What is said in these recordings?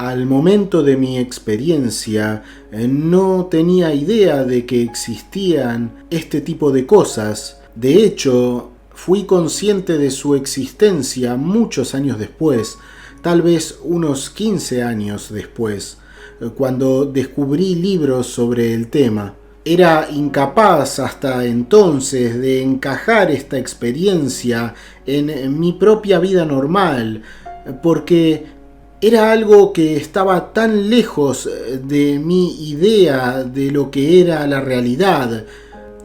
Al momento de mi experiencia, no tenía idea de que existían este tipo de cosas. De hecho, fui consciente de su existencia muchos años después, tal vez unos 15 años después, cuando descubrí libros sobre el tema. Era incapaz hasta entonces de encajar esta experiencia en mi propia vida normal, porque era algo que estaba tan lejos de mi idea de lo que era la realidad.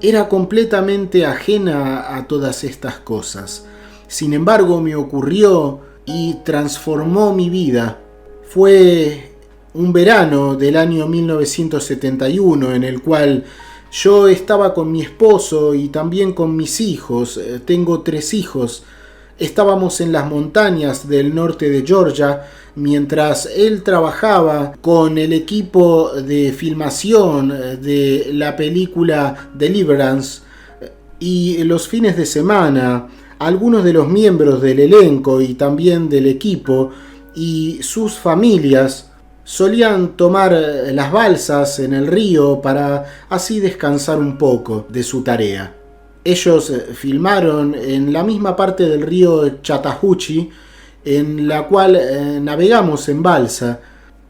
Era completamente ajena a todas estas cosas. Sin embargo, me ocurrió y transformó mi vida. Fue un verano del año 1971 en el cual yo estaba con mi esposo y también con mis hijos. Tengo 3 hijos. Estábamos en las montañas del norte de Georgia mientras él trabajaba con el equipo de filmación de la película Deliverance, y los fines de semana algunos de los miembros del elenco y también del equipo y sus familias solían tomar las balsas en el río para así descansar un poco de su tarea. Ellos filmaron en la misma parte del río Chattahoochee en la cual navegamos en balsa,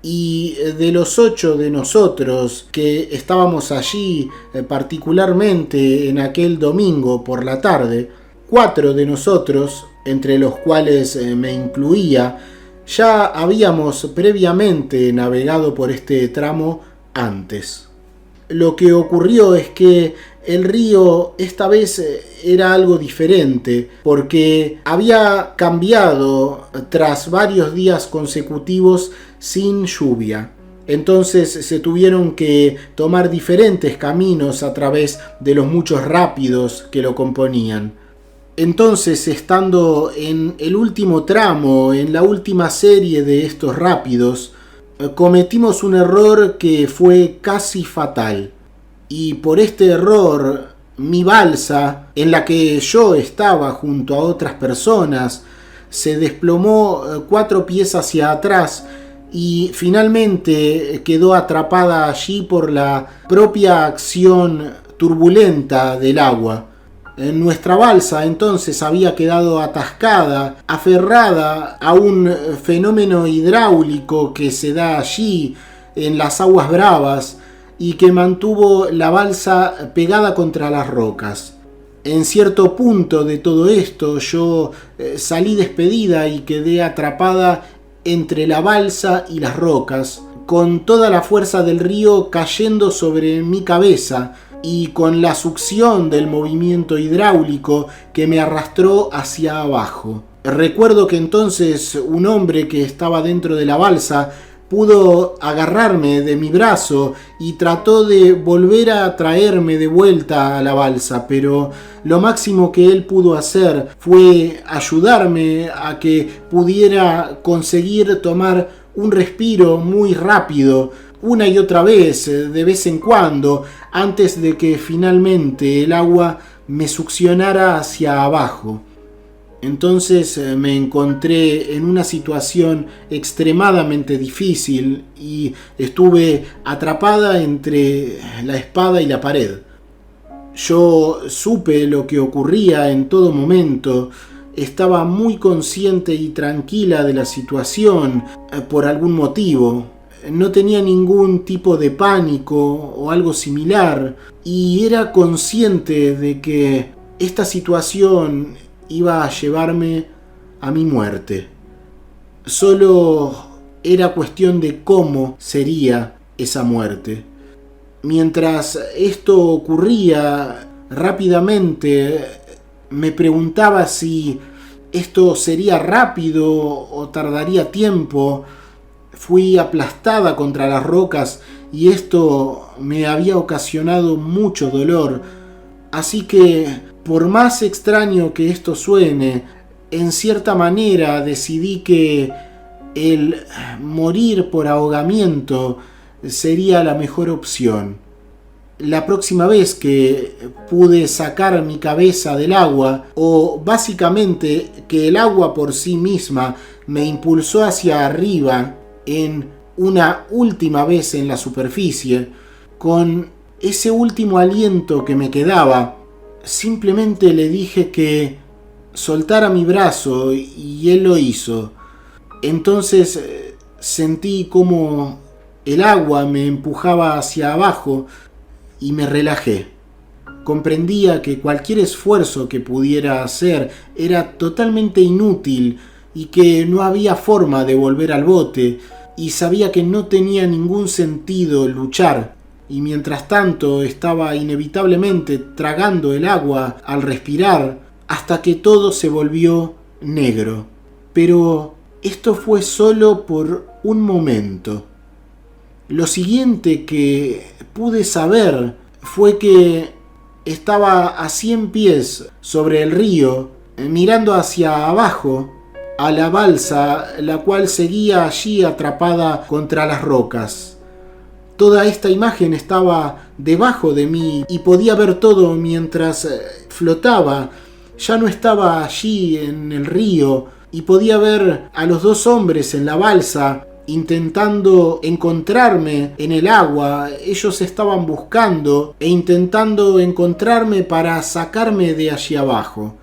y de los 8 de nosotros que estábamos allí particularmente en aquel domingo por la tarde, 4 de nosotros, entre los cuales me incluía, ya habíamos previamente navegado por este tramo antes. Lo que ocurrió es que el río esta vez era algo diferente, porque había cambiado tras varios días consecutivos sin lluvia. Entonces se tuvieron que tomar diferentes caminos a través de los muchos rápidos que lo componían. Entonces, estando en el último tramo, en la última serie de estos rápidos, cometimos un error que fue casi fatal. Y por este error, mi balsa, en la que yo estaba junto a otras personas, se desplomó 4 pies hacia atrás y finalmente quedó atrapada allí por la propia acción turbulenta del agua. Nuestra balsa entonces había quedado atascada, aferrada a un fenómeno hidráulico que se da allí en las aguas bravas y que mantuvo la balsa pegada contra las rocas. En cierto punto de todo esto yo salí despedida y quedé atrapada entre la balsa y las rocas, con toda la fuerza del río cayendo sobre mi cabeza y con la succión del movimiento hidráulico que me arrastró hacia abajo. Recuerdo que entonces un hombre que estaba dentro de la balsa pudo agarrarme de mi brazo y trató de volver a traerme de vuelta a la balsa, pero lo máximo que él pudo hacer fue ayudarme a que pudiera conseguir tomar un respiro muy rápido, una y otra vez, de vez en cuando, antes de que finalmente el agua me succionara hacia abajo. Entonces me encontré en una situación extremadamente difícil y estuve atrapada entre la espada y la pared. Yo supe lo que ocurría en todo momento, estaba muy consciente y tranquila de la situación por algún motivo. No tenía ningún tipo de pánico o algo similar y era consciente de que esta situación iba a llevarme a mi muerte. Solo era cuestión de cómo sería esa muerte. Mientras esto ocurría rápidamente, me preguntaba si esto sería rápido o tardaría tiempo. Fui aplastada contra las rocas y esto me había ocasionado mucho dolor. Así que, por más extraño que esto suene, en cierta manera decidí que el morir por ahogamiento sería la mejor opción. La próxima vez que pude sacar mi cabeza del agua, o básicamente que el agua por sí misma me impulsó hacia arriba en una última vez en la superficie, con ese último aliento que me quedaba, simplemente le dije que soltara mi brazo y él lo hizo. Entonces sentí como el agua me empujaba hacia abajo y me relajé. Comprendía que cualquier esfuerzo que pudiera hacer era totalmente inútil y que no había forma de volver al bote, y sabía que no tenía ningún sentido luchar, y mientras tanto estaba inevitablemente tragando el agua al respirar hasta que todo se volvió negro. Pero esto fue solo por un momento. Lo siguiente que pude saber fue que estaba a 100 pies sobre el río, mirando hacia abajo a la balsa, la cual seguía allí atrapada contra las rocas. Toda esta imagen estaba debajo de mí y podía ver todo mientras flotaba. Ya no estaba allí en el río y podía ver a los dos hombres en la balsa intentando encontrarme en el agua. Ellos estaban buscando e intentando encontrarme para sacarme de allí abajo.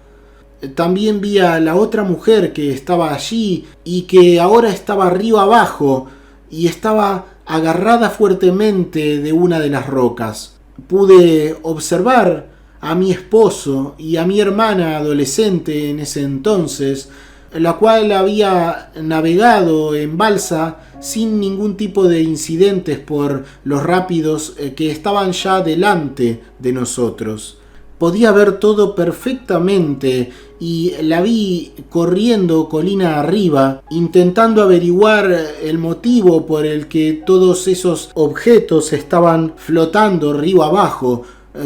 También vi a la otra mujer que estaba allí y que ahora estaba río abajo y estaba agarrada fuertemente de una de las rocas. Pude observar a mi esposo y a mi hermana adolescente en ese entonces, la cual había navegado en balsa sin ningún tipo de incidentes por los rápidos que estaban ya delante de nosotros. Podía ver todo perfectamente y la vi corriendo colina arriba, intentando averiguar el motivo por el que todos esos objetos estaban flotando río abajo,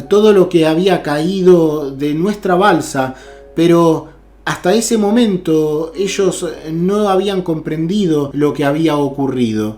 todo lo que había caído de nuestra balsa, pero hasta ese momento ellos no habían comprendido lo que había ocurrido.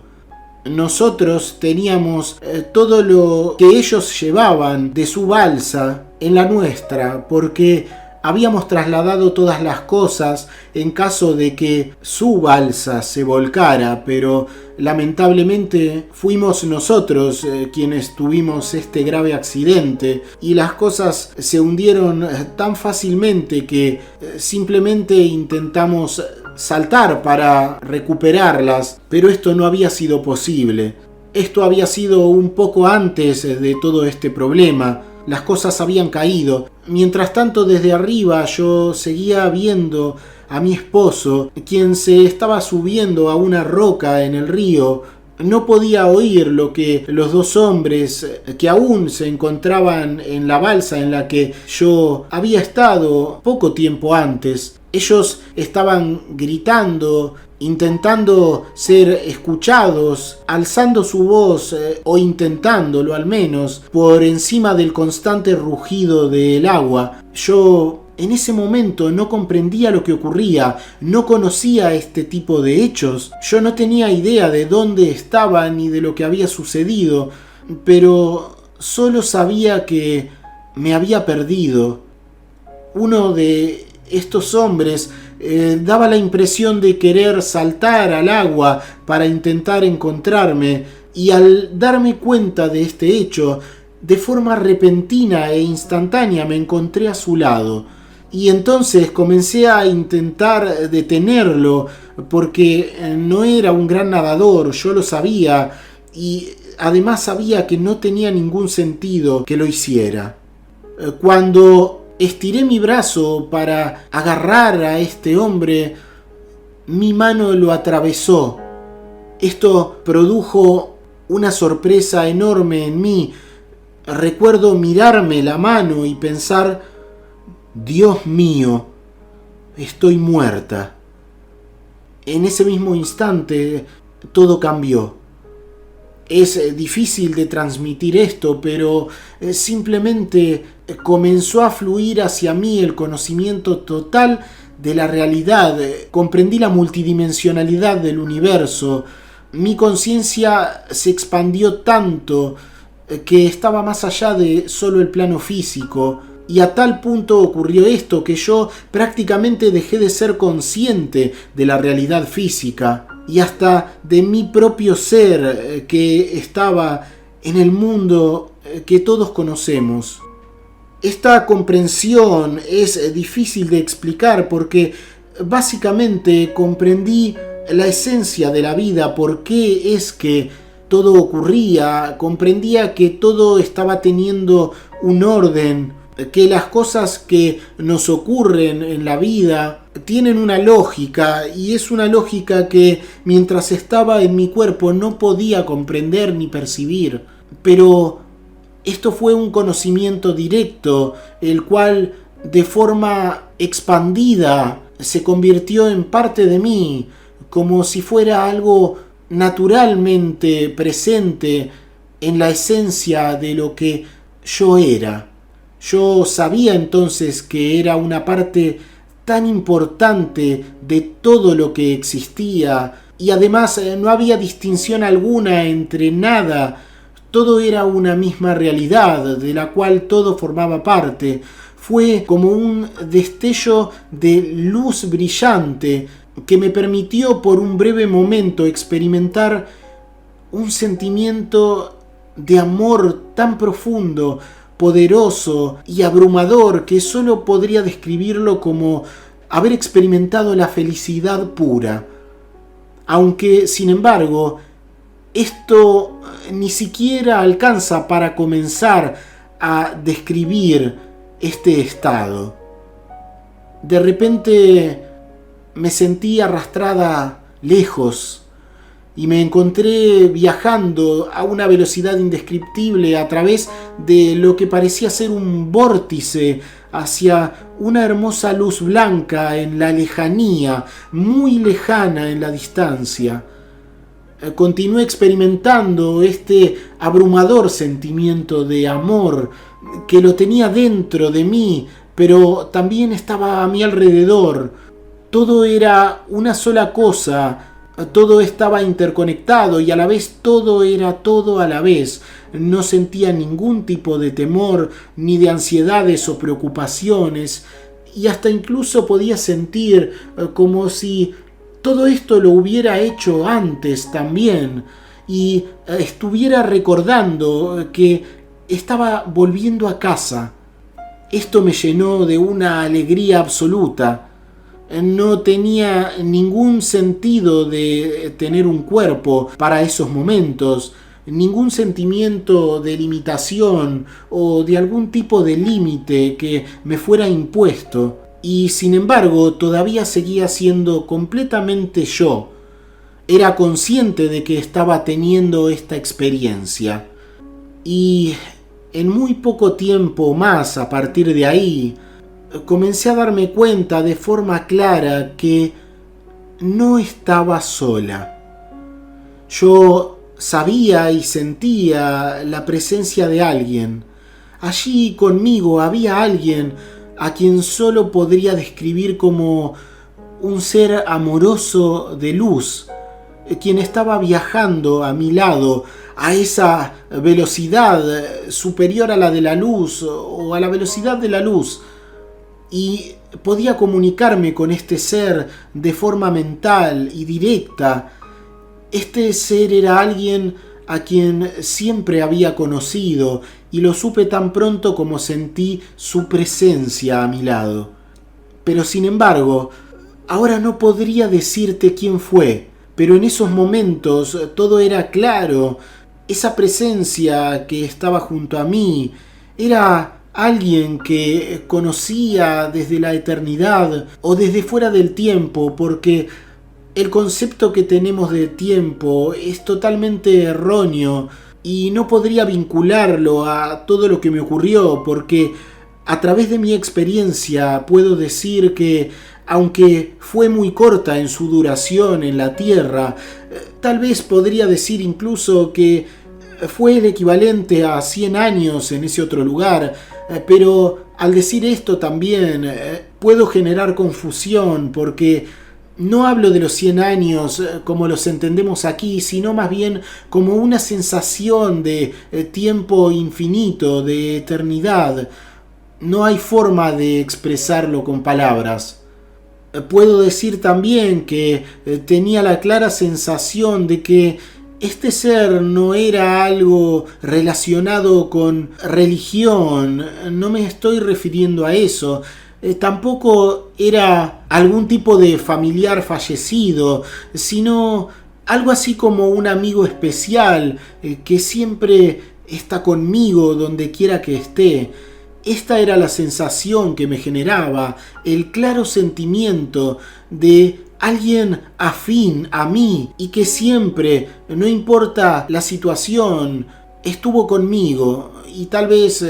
Nosotros teníamos todo lo que ellos llevaban de su balsa en la nuestra, porque habíamos trasladado todas las cosas en caso de que su balsa se volcara, pero lamentablemente fuimos nosotros quienes tuvimos este grave accidente y las cosas se hundieron tan fácilmente que simplemente intentamos saltar para recuperarlas, pero esto no había sido posible. Esto había sido un poco antes de todo este problema. Las cosas habían caído. Mientras tanto, desde arriba yo seguía viendo a mi esposo, quien se estaba subiendo a una roca en el río. No podía oír lo que los dos hombres que aún se encontraban en la balsa en la que yo había estado poco tiempo antes. Ellos estaban gritando, intentando ser escuchados, alzando su voz o intentándolo al menos por encima del constante rugido del agua. Yo en ese momento no comprendía lo que ocurría, no conocía este tipo de hechos, yo no tenía idea de dónde estaba ni de lo que había sucedido, pero solo sabía que me había perdido. Uno de estos hombres daba la impresión de querer saltar al agua para intentar encontrarme, y al darme cuenta de este hecho, de forma repentina e instantánea me encontré a su lado. Y entonces comencé a intentar detenerlo, porque no era un gran nadador, yo lo sabía, y además sabía que no tenía ningún sentido que lo hiciera. Cuando estiré mi brazo para agarrar a este hombre, mi mano lo atravesó. Esto produjo una sorpresa enorme en mí. Recuerdo mirarme la mano y pensar: Dios mío, estoy muerta. En ese mismo instante todo cambió. Es difícil de transmitir esto, pero simplemente comenzó a fluir hacia mí el conocimiento total de la realidad. Comprendí la multidimensionalidad del universo. Mi conciencia se expandió tanto que estaba más allá de solo el plano físico. Y a tal punto ocurrió esto que yo prácticamente dejé de ser consciente de la realidad física. y hasta de mi propio ser que estaba en el mundo que todos conocemos. Esta comprensión es difícil de explicar porque básicamente comprendí la esencia de la vida, por qué es que todo ocurría, comprendía que todo estaba teniendo un orden, que las cosas que nos ocurren en la vida tienen una lógica, y es una lógica que mientras estaba en mi cuerpo no podía comprender ni percibir. Pero esto fue un conocimiento directo, el cual de forma expandida se convirtió en parte de mí, como si fuera algo naturalmente presente en la esencia de lo que yo era. Yo sabía entonces que era una parte tan importante de todo lo que existía, y además no había distinción alguna entre nada. Todo era una misma realidad de la cual todo formaba parte. Fue como un destello de luz brillante que me permitió por un breve momento experimentar un sentimiento de amor tan profundo, poderoso y abrumador que solo podría describirlo como haber experimentado la felicidad pura. Aunque, sin embargo, esto ni siquiera alcanza para comenzar a describir este estado. De repente me sentí arrastrada lejos y me encontré viajando a una velocidad indescriptible a través de lo que parecía ser un vórtice hacia una hermosa luz blanca en la lejanía, muy lejana en la distancia. Continué experimentando este abrumador sentimiento de amor que lo tenía dentro de mí, pero también estaba a mi alrededor. Todo era una sola cosa. Todo estaba interconectado y a la vez todo era todo a la vez. No sentía ningún tipo de temor, ni de ansiedades o preocupaciones, y hasta incluso podía sentir como si todo esto lo hubiera hecho antes también, y estuviera recordando que estaba volviendo a casa. Esto me llenó de una alegría absoluta. No tenía ningún sentido de tener un cuerpo para esos momentos, ningún sentimiento de limitación o de algún tipo de límite que me fuera impuesto, y sin embargo todavía seguía siendo completamente yo. Era consciente de que estaba teniendo esta experiencia, y en muy poco tiempo más a partir de ahí comencé a darme cuenta de forma clara que no estaba sola. Yo sabía y sentía la presencia de alguien. Allí conmigo había alguien a quien solo podría describir como un ser amoroso de luz, quien estaba viajando a mi lado a esa velocidad superior a la de la luz o a la velocidad de la luz, y podía comunicarme con este ser de forma mental y directa. Este ser era alguien a quien siempre había conocido, y lo supe tan pronto como sentí su presencia a mi lado. Pero sin embargo, ahora no podría decirte quién fue, pero en esos momentos todo era claro. Esa presencia que estaba junto a mí era alguien que conocía desde la eternidad o desde fuera del tiempo, porque el concepto que tenemos de tiempo es totalmente erróneo y no podría vincularlo a todo lo que me ocurrió, porque a través de mi experiencia puedo decir que, aunque fue muy corta en su duración en la Tierra, tal vez podría decir incluso que fue el equivalente a 100 años en ese otro lugar, pero al decir esto también puedo generar confusión, porque no hablo de los 100 años como los entendemos aquí, sino más bien como una sensación de tiempo infinito, de eternidad. No hay forma de expresarlo con palabras. Puedo decir también que tenía la clara sensación de que este ser no era algo relacionado con religión, no me estoy refiriendo a eso. Tampoco era algún tipo de familiar fallecido, sino algo así como un amigo especial que siempre está conmigo donde quiera que esté. Esta era la sensación que me generaba, el claro sentimiento de alguien afín a mí y que siempre, no importa la situación, estuvo conmigo y tal vez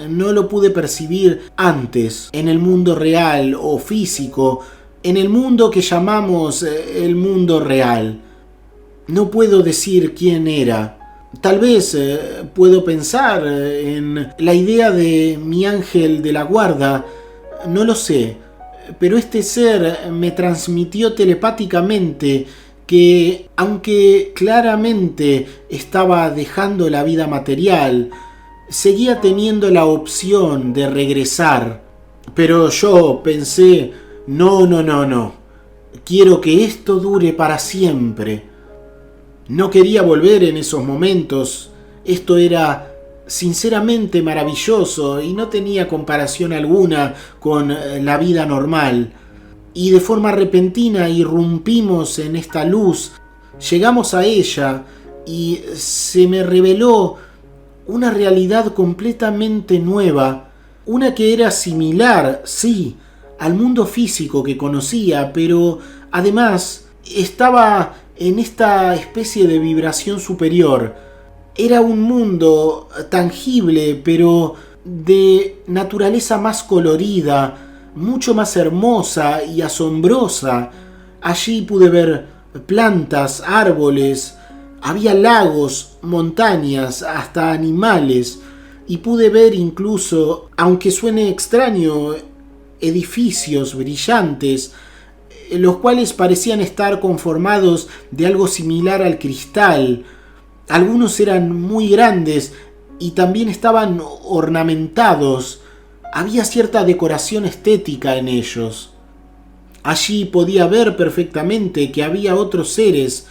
no lo pude percibir antes en el mundo real o físico, en el mundo que llamamos el mundo real. No puedo decir quién era. Tal vez puedo pensar en la idea de mi ángel de la guarda, no lo sé, pero este ser me transmitió telepáticamente que, aunque claramente estaba dejando la vida material, seguía teniendo la opción de regresar. Pero yo pensé, no, quiero que esto dure para siempre. No quería volver en esos momentos. Esto era sinceramente maravilloso y no tenía comparación alguna con la vida normal. Y de forma repentina irrumpimos en esta luz, llegamos a ella y se me reveló una realidad completamente nueva, una que era similar, sí, al mundo físico que conocía, pero además estaba en esta especie de vibración superior. Era un mundo tangible, pero de naturaleza más colorida, mucho más hermosa y asombrosa. Allí pude ver plantas, árboles, había lagos, montañas, hasta animales, y pude ver incluso, aunque suene extraño, edificios brillantes, los cuales parecían estar conformados de algo similar al cristal. Algunos eran muy grandes y también estaban ornamentados. Había cierta decoración estética en ellos. Allí podía ver perfectamente que había otros seres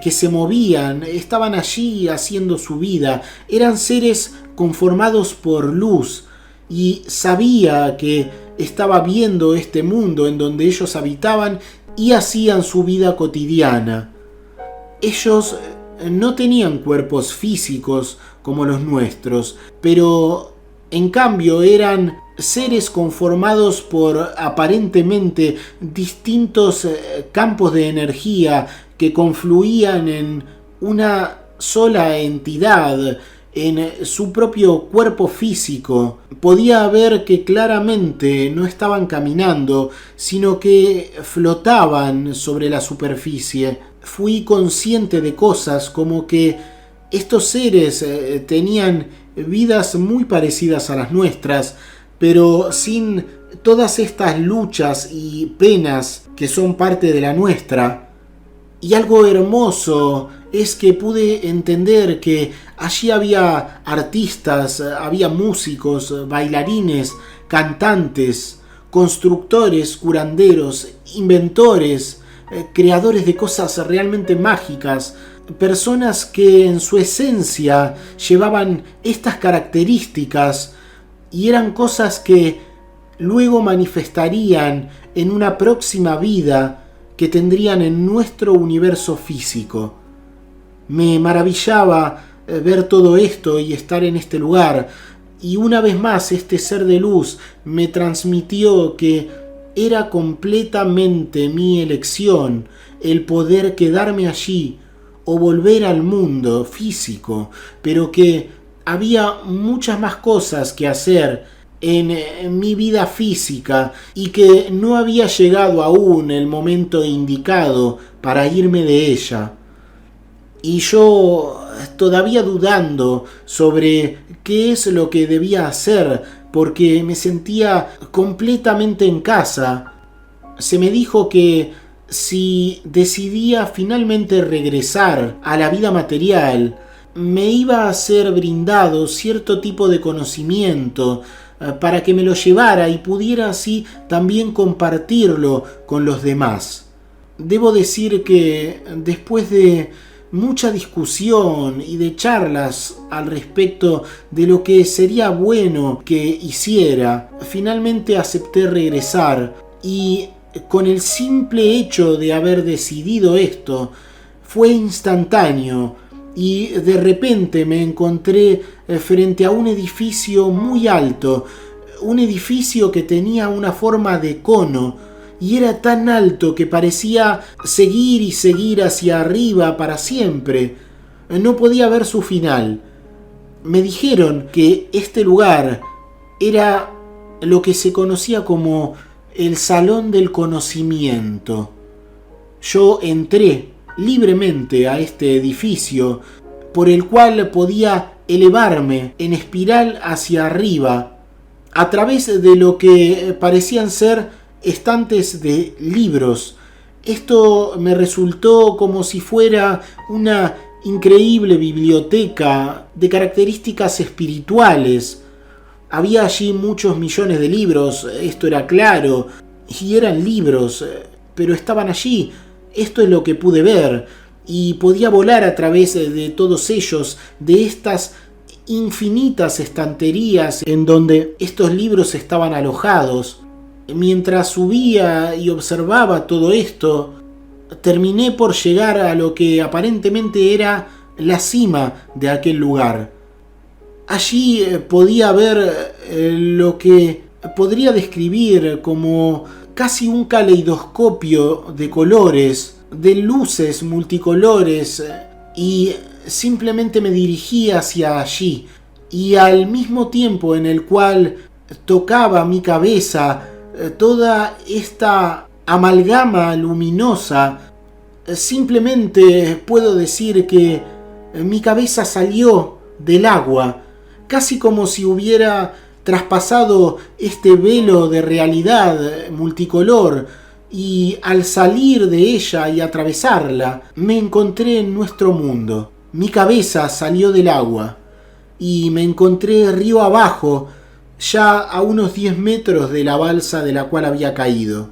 que se movían, estaban allí haciendo su vida. Eran seres conformados por luz y sabía que estaba viendo este mundo en donde ellos habitaban y hacían su vida cotidiana. Ellos no tenían cuerpos físicos como los nuestros, pero en cambio eran seres conformados por aparentemente distintos campos de energía que confluían en una sola entidad, en su propio cuerpo físico. Podía ver que claramente no estaban caminando, sino que flotaban sobre la superficie. Fui consciente de cosas como que estos seres tenían vidas muy parecidas a las nuestras, pero sin todas estas luchas y penas que son parte de la nuestra. Y algo hermoso es que pude entender que allí había artistas, había músicos, bailarines, cantantes, constructores, curanderos, inventores, creadores de cosas realmente mágicas, personas que en su esencia llevaban estas características y eran cosas que luego manifestarían en una próxima vida que tendrían en nuestro universo físico. Me maravillaba ver todo esto y estar en este lugar, y una vez más este ser de luz me transmitió que era completamente mi elección el poder quedarme allí o volver al mundo físico, pero que había muchas más cosas que hacer en mi vida física y que no había llegado aún el momento indicado para irme de ella. Y yo todavía dudando sobre qué es lo que debía hacer, porque me sentía completamente en casa, se me dijo que si decidía finalmente regresar a la vida material, me iba a ser brindado cierto tipo de conocimiento para que me lo llevara y pudiera así también compartirlo con los demás. Debo decir que después de mucha discusión y de charlas al respecto de lo que sería bueno que hiciera, finalmente acepté regresar, y con el simple hecho de haber decidido esto fue instantáneo, y de repente me encontré frente a un edificio muy alto, un edificio que tenía una forma de cono, y era tan alto que parecía seguir y seguir hacia arriba para siempre. No podía ver su final. Me dijeron que este lugar era lo que se conocía como el Salón del Conocimiento. Yo entré libremente a este edificio, por el cual podía elevarme en espiral hacia arriba, a través de lo que parecían ser estantes de libros. Esto me resultó como si fuera una increíble biblioteca de características espirituales. Había allí muchos millones de libros, esto era claro, y eran libros, pero estaban allí. Esto es lo que pude ver, y podía volar a través de todos ellos, de estas infinitas estanterías en donde estos libros estaban alojados. Mientras subía y observaba todo esto, terminé por llegar a lo que aparentemente era la cima de aquel lugar. Allí podía ver lo que podría describir como casi un caleidoscopio de colores, de luces multicolores, y simplemente me dirigí hacia allí, y al mismo tiempo en el cual tocaba mi cabeza toda esta amalgama luminosa, simplemente puedo decir que mi cabeza salió del agua, casi como si hubiera traspasado este velo de realidad multicolor, y al salir de ella y atravesarla, me encontré en nuestro mundo. Mi cabeza salió del agua y me encontré río abajo, ya a unos 10 metros de la balsa de la cual había caído.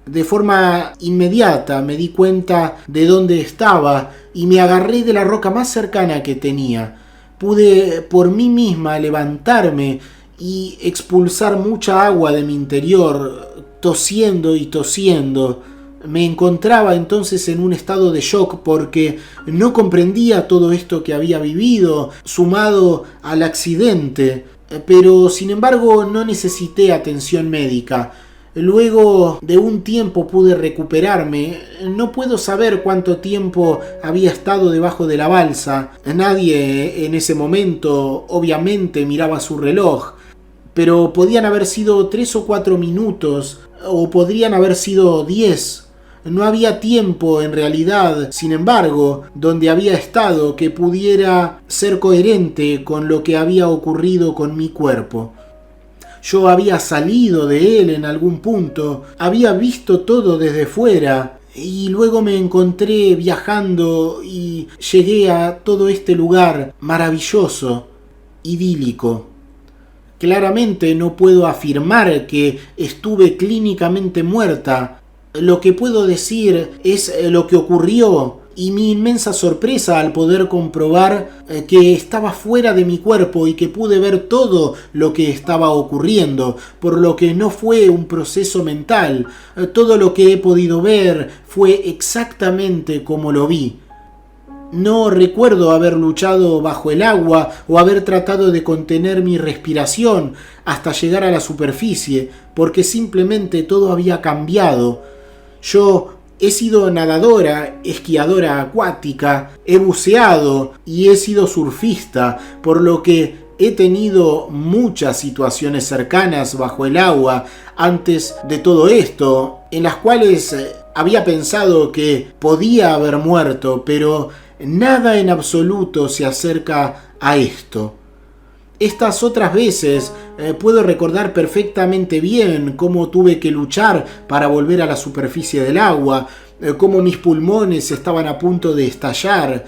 De forma inmediata me di cuenta de dónde estaba y me agarré de la roca más cercana que tenía. Pude por mí misma levantarme y expulsar mucha agua de mi interior, tosiendo y tosiendo. Me encontraba entonces en un estado de shock porque no comprendía todo esto que había vivido, sumado al accidente, pero sin embargo no necesité atención médica. Luego de un tiempo pude recuperarme. No puedo saber cuánto tiempo había estado debajo de la balsa. Nadie en ese momento obviamente miraba su reloj, pero podían haber sido 3 o 4 minutos, o podrían haber sido 10. No había tiempo en realidad, sin embargo, donde había estado que pudiera ser coherente con lo que había ocurrido con mi cuerpo. Yo había salido de él en algún punto, había visto todo desde fuera, y luego me encontré viajando y llegué a todo este lugar maravilloso, idílico. Claramente no puedo afirmar que estuve clínicamente muerta. Lo que puedo decir es lo que ocurrió y mi inmensa sorpresa al poder comprobar que estaba fuera de mi cuerpo y que pude ver todo lo que estaba ocurriendo, por lo que no fue un proceso mental. Todo lo que he podido ver fue exactamente como lo vi. No recuerdo haber luchado bajo el agua o haber tratado de contener mi respiración hasta llegar a la superficie, porque simplemente todo había cambiado. Yo he sido nadadora, esquiadora acuática, he buceado y he sido surfista, por lo que he tenido muchas situaciones cercanas bajo el agua antes de todo esto, en las cuales había pensado que podía haber muerto, pero nada en absoluto se acerca a esto. Estas otras veces puedo recordar perfectamente bien cómo tuve que luchar para volver a la superficie del agua, cómo mis pulmones estaban a punto de estallar.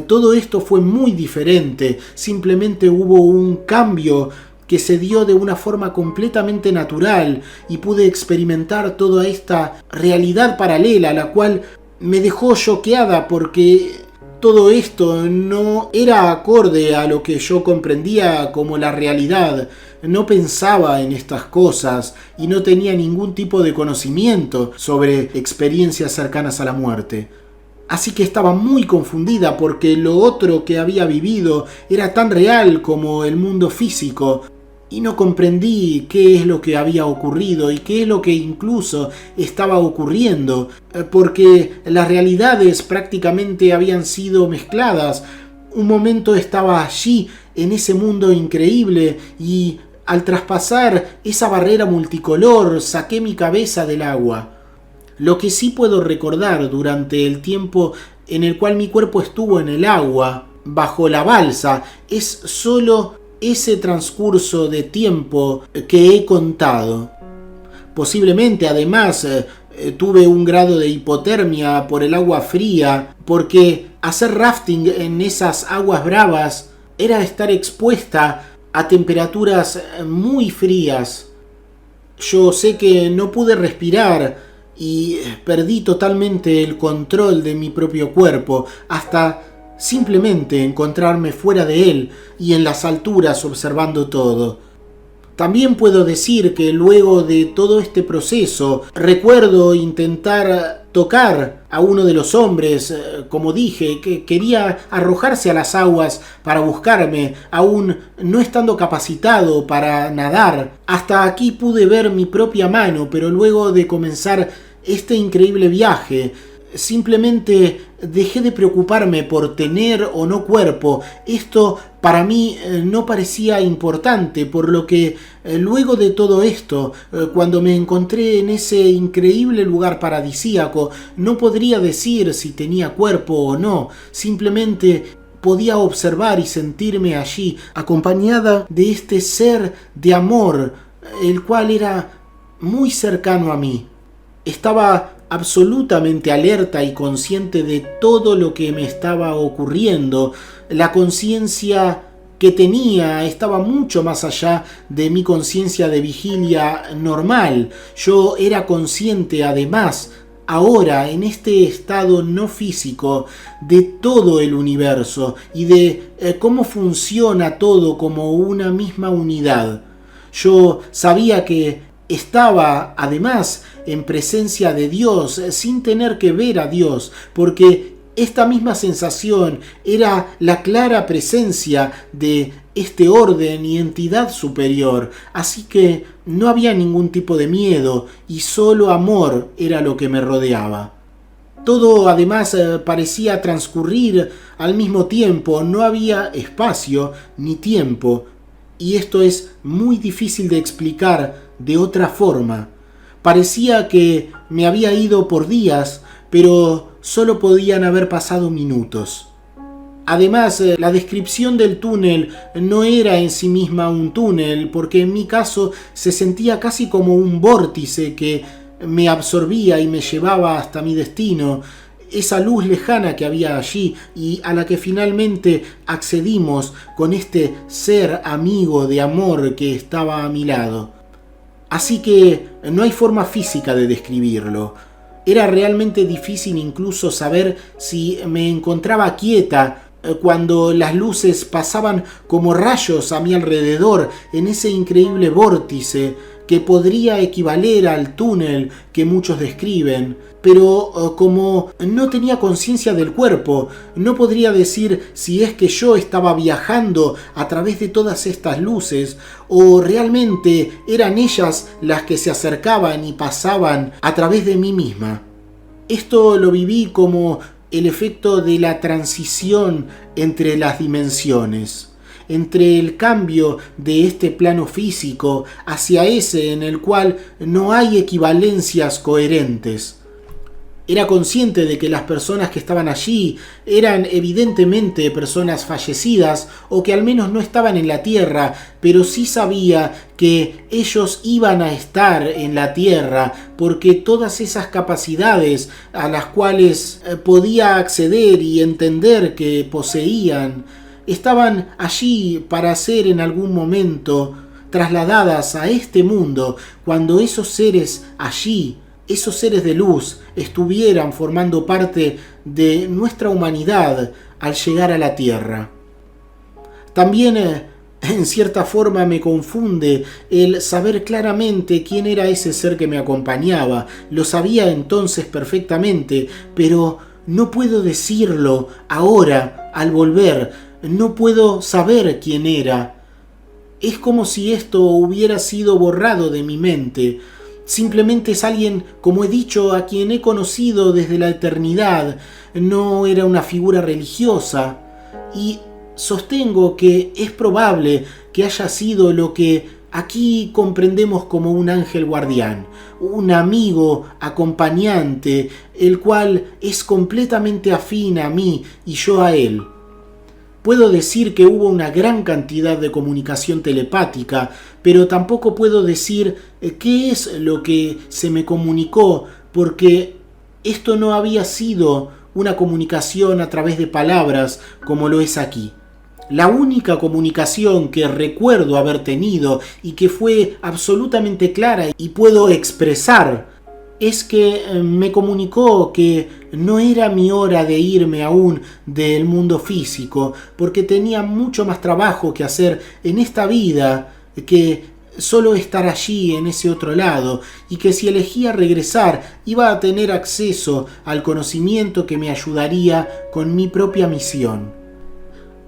Todo esto fue muy diferente, simplemente hubo un cambio que se dio de una forma completamente natural y pude experimentar toda esta realidad paralela, la cual me dejó choqueada porque todo esto no era acorde a lo que yo comprendía como la realidad. No pensaba en estas cosas y no tenía ningún tipo de conocimiento sobre experiencias cercanas a la muerte. Así que estaba muy confundida porque lo otro que había vivido era tan real como el mundo físico y no comprendí qué es lo que había ocurrido y qué es lo que incluso estaba ocurriendo, porque las realidades prácticamente habían sido mezcladas. Un momento estaba allí en ese mundo increíble y al traspasar esa barrera multicolor saqué mi cabeza del agua. Lo que sí puedo recordar durante el tiempo en el cual mi cuerpo estuvo en el agua, bajo la balsa, es solo ese transcurso de tiempo que he contado. Posiblemente además tuve un grado de hipotermia por el agua fría, porque hacer rafting en esas aguas bravas era estar expuesta a temperaturas muy frías. Yo sé que no pude respirar y perdí totalmente el control de mi propio cuerpo hasta simplemente encontrarme fuera de él y en las alturas observando todo. También puedo decir que luego de todo este proceso recuerdo intentar tocar a uno de los hombres, como dije, que quería arrojarse a las aguas para buscarme, aún no estando capacitado para nadar. Hasta aquí pude ver mi propia mano, pero luego de comenzar este increíble viaje, simplemente dejé de preocuparme por tener o no cuerpo. Esto para mí no parecía importante, por lo que luego de todo esto, cuando me encontré en ese increíble lugar paradisíaco, no podría decir si tenía cuerpo o no. Simplemente podía observar y sentirme allí, acompañada de este ser de amor, el cual era muy cercano a mí. Estaba absolutamente alerta y consciente de todo lo que me estaba ocurriendo. La conciencia que tenía estaba mucho más allá de mi conciencia de vigilia normal. Yo era consciente además, ahora en este estado no físico, de todo el universo y de cómo funciona todo como una misma unidad. Yo sabía que estaba además en presencia de Dios sin tener que ver a Dios, porque esta misma sensación era la clara presencia de este orden y entidad superior, así que no había ningún tipo de miedo y solo amor era lo que me rodeaba. Todo además parecía transcurrir al mismo tiempo, no había espacio ni tiempo, y esto es muy difícil de explicar de otra forma. Parecía que me había ido por días, pero solo podían haber pasado minutos. Además, la descripción del túnel no era en sí misma un túnel, porque en mi caso se sentía casi como un vórtice que me absorbía y me llevaba hasta mi destino. Esa luz lejana que había allí y a la que finalmente accedimos con este ser amigo de amor que estaba a mi lado. Así que no hay forma física de describirlo. Era realmente difícil incluso saber si me encontraba quieta cuando las luces pasaban como rayos a mi alrededor en ese increíble vórtice que podría equivaler al túnel que muchos describen. Pero como no tenía conciencia del cuerpo, no podría decir si es que yo estaba viajando a través de todas estas luces o realmente eran ellas las que se acercaban y pasaban a través de mí misma. Esto lo viví como el efecto de la transición entre las dimensiones, entre el cambio de este plano físico hacia ese en el cual no hay equivalencias coherentes. Era consciente de que las personas que estaban allí eran evidentemente personas fallecidas o que al menos no estaban en la Tierra, pero sí sabía que ellos iban a estar en la Tierra porque todas esas capacidades a las cuales podía acceder y entender que poseían estaban allí para ser en algún momento trasladadas a este mundo cuando esos seres allí, esos seres de luz, estuvieran formando parte de nuestra humanidad al llegar a la Tierra. También, en cierta forma, me confunde el saber claramente quién era ese ser que me acompañaba. Lo sabía entonces perfectamente, pero no puedo decirlo ahora al volver. No puedo saber quién era. Es como si esto hubiera sido borrado de mi mente. Simplemente es alguien, como he dicho, a quien he conocido desde la eternidad. No era una figura religiosa. Y sostengo que es probable que haya sido lo que aquí comprendemos como un ángel guardián, un amigo acompañante, el cual es completamente afín a mí y yo a él. Puedo decir que hubo una gran cantidad de comunicación telepática, pero tampoco puedo decir qué es lo que se me comunicó, porque esto no había sido una comunicación a través de palabras como lo es aquí. La única comunicación que recuerdo haber tenido y que fue absolutamente clara y puedo expresar es que me comunicó que no era mi hora de irme aún del mundo físico, porque tenía mucho más trabajo que hacer en esta vida que solo estar allí en ese otro lado, y que si elegía regresar iba a tener acceso al conocimiento que me ayudaría con mi propia misión.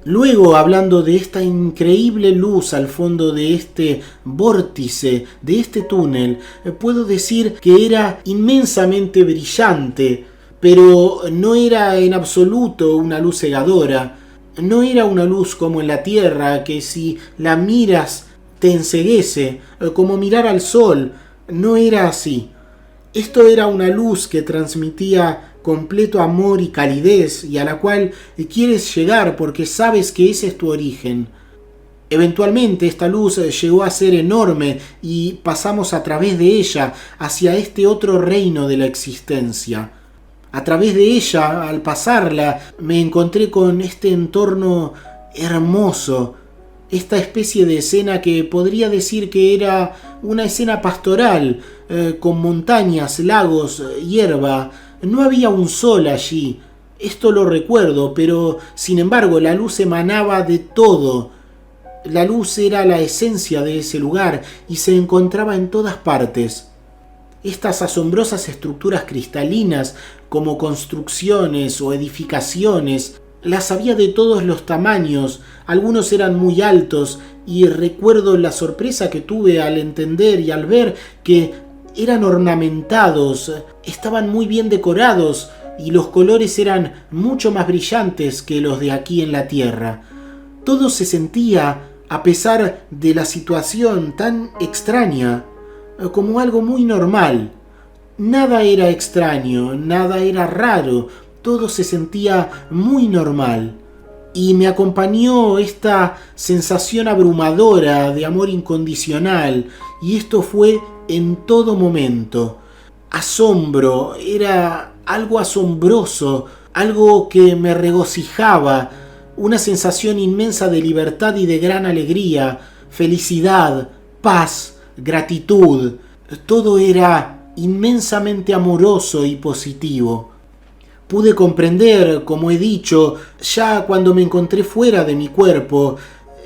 Luego, hablando de esta increíble luz al fondo de este vórtice, de este túnel, puedo decir que era inmensamente brillante, pero no era en absoluto una luz cegadora. No era una luz como en la Tierra, que si la miras te enceguece, como mirar al sol. No era así. Esto era una luz que transmitía completo amor y calidez, y a la cual quieres llegar porque sabes que ese es tu origen. Eventualmente esta luz llegó a ser enorme y pasamos a través de ella hacia este otro reino de la existencia. A través de ella, al pasarla, me encontré con este entorno hermoso, esta especie de escena que podría decir que era una escena pastoral, con montañas, lagos, hierba. No había un sol allí, esto lo recuerdo, pero sin embargo la luz emanaba de todo. La luz era la esencia de ese lugar y se encontraba en todas partes. Estas asombrosas estructuras cristalinas, como construcciones o edificaciones, las había de todos los tamaños. Algunos eran muy altos, y recuerdo la sorpresa que tuve al entender y al ver que eran ornamentados, estaban muy bien decorados y los colores eran mucho más brillantes que los de aquí en la Tierra. Todo se sentía, a pesar de la situación tan extraña, como algo muy normal. Nada era extraño, nada era raro, todo se sentía muy normal. Y me acompañó esta sensación abrumadora de amor incondicional, y esto fue en todo momento. Asombro, era algo asombroso, algo que me regocijaba, una sensación inmensa de libertad y de gran alegría, felicidad, paz, gratitud. Todo era inmensamente amoroso y positivo. Pude comprender, como he dicho, ya cuando me encontré fuera de mi cuerpo,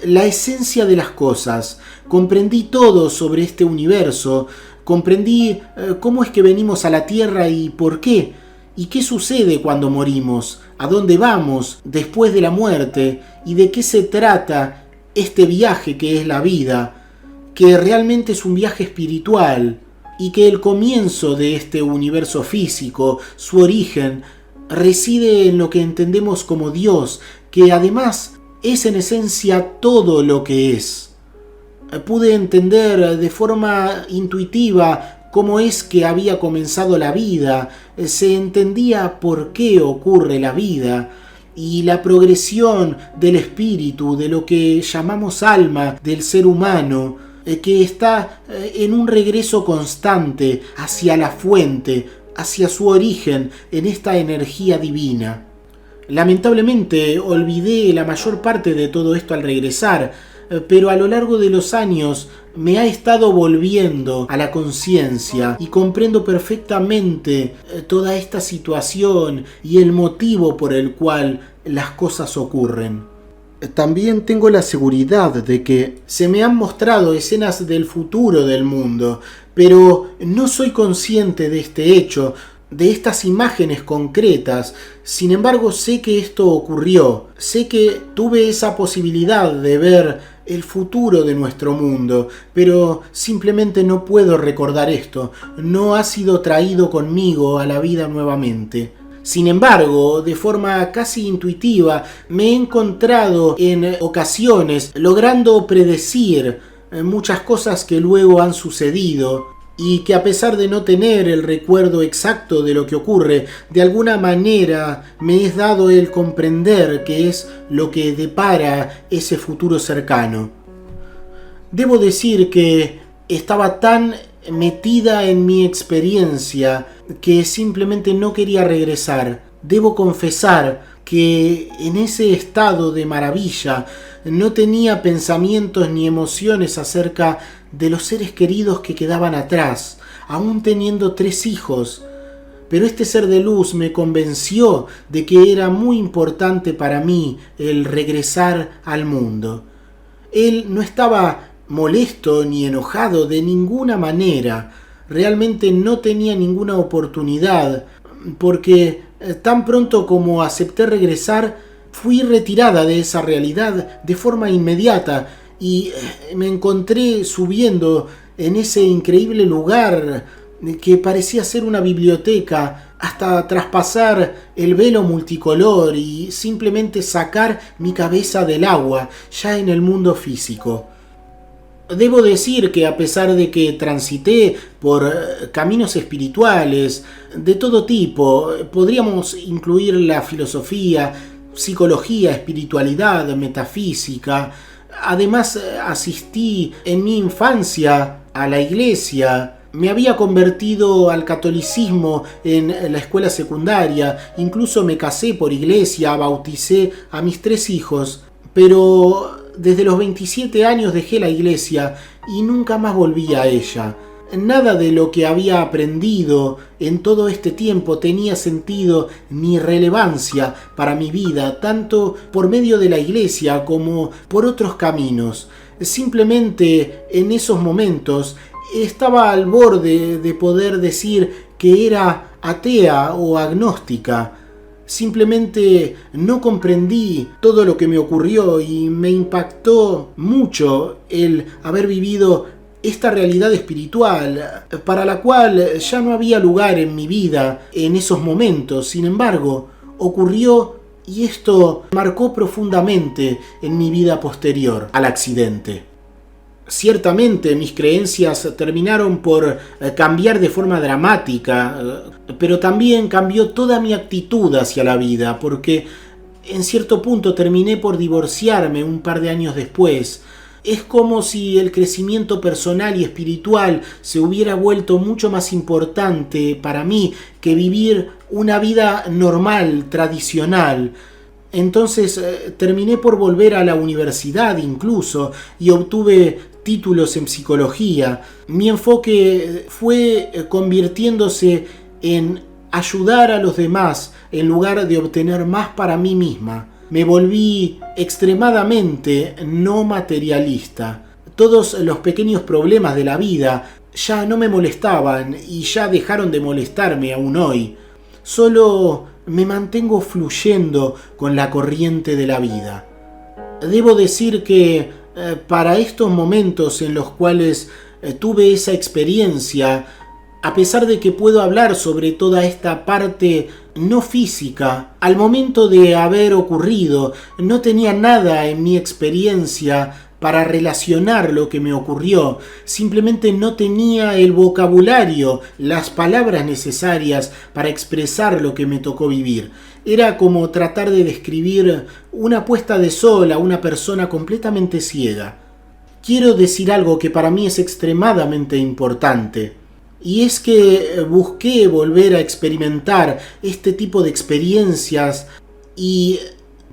la esencia de las cosas. Comprendí todo sobre este universo, comprendí cómo es que venimos a la Tierra y por qué, y qué sucede cuando morimos, a dónde vamos después de la muerte, y de qué se trata este viaje que es la vida, que realmente es un viaje espiritual, y que el comienzo de este universo físico, su origen, reside en lo que entendemos como Dios, que además es en esencia todo lo que es. Pude entender de forma intuitiva cómo es que había comenzado la vida, se entendía por qué ocurre la vida, y la progresión del espíritu, de lo que llamamos alma del ser humano, que está en un regreso constante hacia la fuente, hacia su origen, en esta energía divina. Lamentablemente olvidé la mayor parte de todo esto al regresar, pero a lo largo de los años me ha estado volviendo a la conciencia y comprendo perfectamente toda esta situación y el motivo por el cual las cosas ocurren. También tengo la seguridad de que se me han mostrado escenas del futuro del mundo, pero no soy consciente de este hecho, de estas imágenes concretas. Sin embargo, sé que esto ocurrió, sé que tuve esa posibilidad de ver el futuro de nuestro mundo, pero simplemente no puedo recordar esto, no ha sido traído conmigo a la vida nuevamente. Sin embargo, de forma casi intuitiva, me he encontrado en ocasiones logrando predecir muchas cosas que luego han sucedido y que, a pesar de no tener el recuerdo exacto de lo que ocurre, de alguna manera me es dado el comprender qué es lo que depara ese futuro cercano. Debo decir que estaba tan metida en mi experiencia que simplemente no quería regresar. Debo confesar que en ese estado de maravilla no tenía pensamientos ni emociones acerca de los seres queridos que quedaban atrás, aún teniendo 3 hijos. Pero este ser de luz me convenció de que era muy importante para mí el regresar al mundo. Él no estaba molesto ni enojado de ninguna manera. Realmente no tenía ninguna oportunidad, porque tan pronto como acepté regresar, fui retirada de esa realidad de forma inmediata y me encontré subiendo en ese increíble lugar que parecía ser una biblioteca, hasta traspasar el velo multicolor y simplemente sacar mi cabeza del agua, ya en el mundo físico. Debo decir que, a pesar de que transité por caminos espirituales de todo tipo, podríamos incluir la filosofía, psicología, espiritualidad, metafísica. Además, asistí en mi infancia a la iglesia. Me había convertido al catolicismo en la escuela secundaria. Incluso me casé por iglesia, bauticé a mis 3 hijos. Pero desde los 27 años dejé la iglesia y nunca más volví a ella. Nada de lo que había aprendido en todo este tiempo tenía sentido ni relevancia para mi vida, tanto por medio de la iglesia como por otros caminos. Simplemente en esos momentos estaba al borde de poder decir que era atea o agnóstica. Simplemente no comprendí todo lo que me ocurrió y me impactó mucho el haber vivido esta realidad espiritual para la cual ya no había lugar en mi vida en esos momentos. Sin embargo, ocurrió y esto marcó profundamente en mi vida posterior al accidente. Ciertamente mis creencias terminaron por cambiar de forma dramática, pero también cambió toda mi actitud hacia la vida, porque en cierto punto terminé por divorciarme un par de años después. Es como si el crecimiento personal y espiritual se hubiera vuelto mucho más importante para mí que vivir una vida normal, tradicional. Entonces terminé por volver a la universidad incluso y obtuve títulos en psicología. Mi enfoque fue convirtiéndose en ayudar a los demás en lugar de obtener más para mí misma. Me volví extremadamente no materialista. Todos los pequeños problemas de la vida ya no me molestaban y ya dejaron de molestarme aún hoy. Solo me mantengo fluyendo con la corriente de la vida. Debo decir que para estos momentos en los cuales tuve esa experiencia, a pesar de que puedo hablar sobre toda esta parte no física, al momento de haber ocurrido, no tenía nada en mi experiencia para relacionar lo que me ocurrió. Simplemente no tenía el vocabulario, las palabras necesarias para expresar lo que me tocó vivir. Era como tratar de describir una puesta de sol a una persona completamente ciega. Quiero decir algo que para mí es extremadamente importante. Y es que busqué volver a experimentar este tipo de experiencias y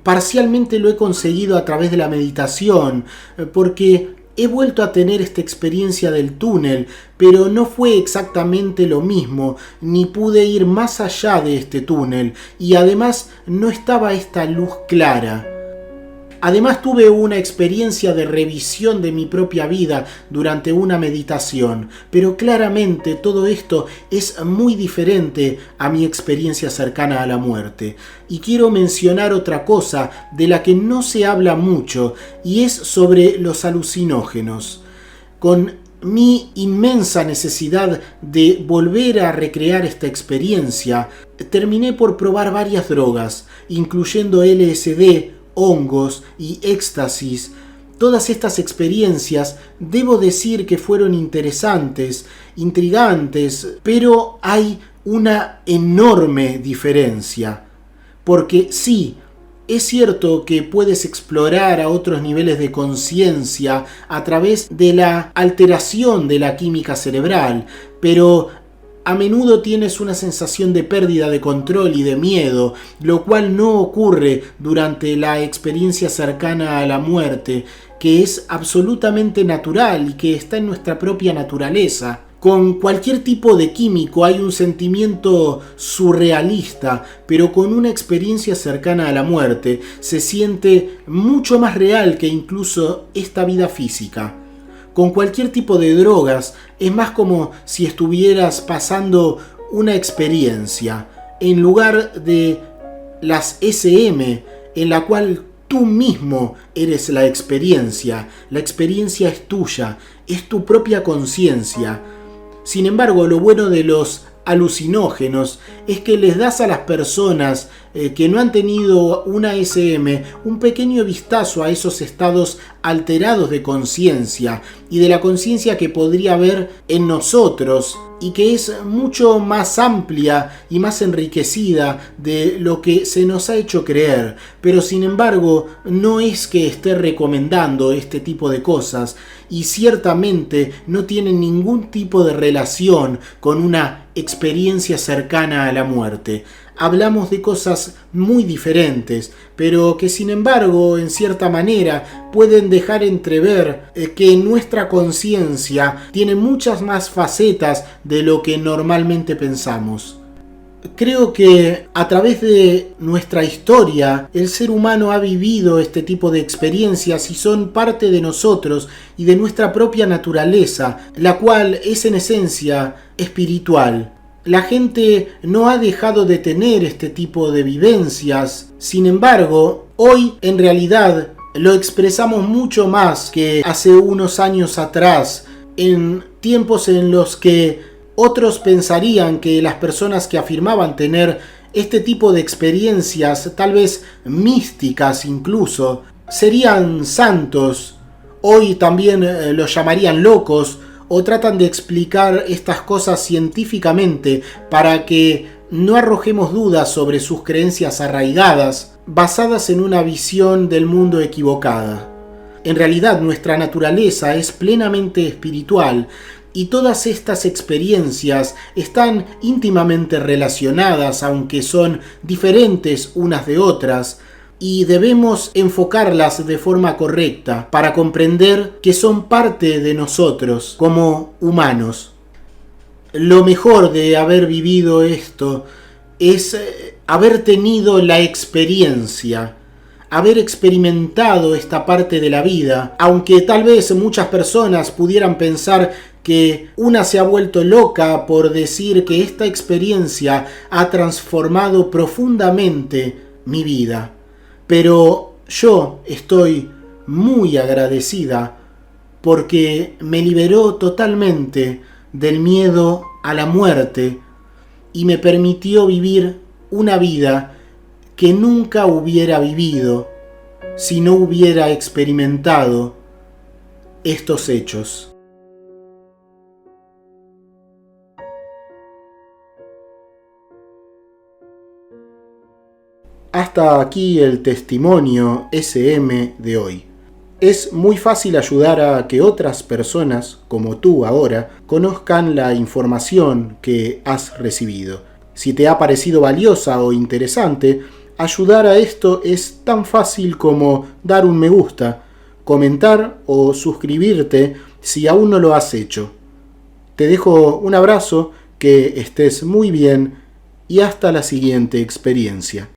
parcialmente lo he conseguido a través de la meditación, porque he vuelto a tener esta experiencia del túnel, pero no fue exactamente lo mismo, ni pude ir más allá de este túnel, y además no estaba esta luz clara. Además tuve una experiencia de revisión de mi propia vida durante una meditación, pero claramente todo esto es muy diferente a mi experiencia cercana a la muerte. Y quiero mencionar otra cosa de la que no se habla mucho, y es sobre los alucinógenos. Con mi inmensa necesidad de volver a recrear esta experiencia, terminé por probar varias drogas, incluyendo LSD, hongos y éxtasis. Todas estas experiencias debo decir que fueron interesantes, intrigantes, pero hay una enorme diferencia. Porque sí, es cierto que puedes explorar a otros niveles de conciencia a través de la alteración de la química cerebral, pero a menudo tienes una sensación de pérdida de control y de miedo, lo cual no ocurre durante la experiencia cercana a la muerte, que es absolutamente natural y que está en nuestra propia naturaleza. Con cualquier tipo de químico hay un sentimiento surrealista, pero con una experiencia cercana a la muerte se siente mucho más real que incluso esta vida física. Con cualquier tipo de drogas es más como si estuvieras pasando una experiencia en lugar de las SM, en la cual tú mismo eres la experiencia es tuya, es tu propia conciencia. Sin embargo, lo bueno de los alucinógenos es que les das a las personas que no han tenido una SM un pequeño vistazo a esos estados alterados de conciencia y de la conciencia que podría haber en nosotros y que es mucho más amplia y más enriquecida de lo que se nos ha hecho creer. Pero sin embargo, no es que esté recomendando este tipo de cosas y ciertamente no tienen ningún tipo de relación con una experiencia cercana a la muerte. Hablamos de cosas muy diferentes, pero que sin embargo, en cierta manera, pueden dejar entrever que nuestra conciencia tiene muchas más facetas de lo que normalmente pensamos. Creo que a través de nuestra historia el ser humano ha vivido este tipo de experiencias y son parte de nosotros y de nuestra propia naturaleza, la cual es en esencia espiritual. La gente no ha dejado de tener este tipo de vivencias, sin embargo, hoy en realidad lo expresamos mucho más que hace unos años atrás, en tiempos en los que otros pensarían que las personas que afirmaban tener este tipo de experiencias, tal vez místicas incluso, serían santos. Hoy también los llamarían locos o tratan de explicar estas cosas científicamente para que no arrojemos dudas sobre sus creencias arraigadas, basadas en una visión del mundo equivocada. En realidad, nuestra naturaleza es plenamente espiritual y todas estas experiencias están íntimamente relacionadas, aunque son diferentes unas de otras, y debemos enfocarlas de forma correcta para comprender que son parte de nosotros como humanos. Lo mejor de haber vivido esto es haber tenido la experiencia, haber experimentado esta parte de la vida, aunque tal vez muchas personas pudieran pensar que una se ha vuelto loca por decir que esta experiencia ha transformado profundamente mi vida. Pero yo estoy muy agradecida porque me liberó totalmente del miedo a la muerte y me permitió vivir una vida que nunca hubiera vivido si no hubiera experimentado estos hechos. Hasta aquí el testimonio SM de hoy. Es muy fácil ayudar a que otras personas, como tú ahora, conozcan la información que has recibido. Si te ha parecido valiosa o interesante, Ayudar a esto es tan fácil como dar un me gusta, comentar o suscribirte si aún no lo has hecho. Te dejo un abrazo, que estés muy bien y hasta la siguiente experiencia.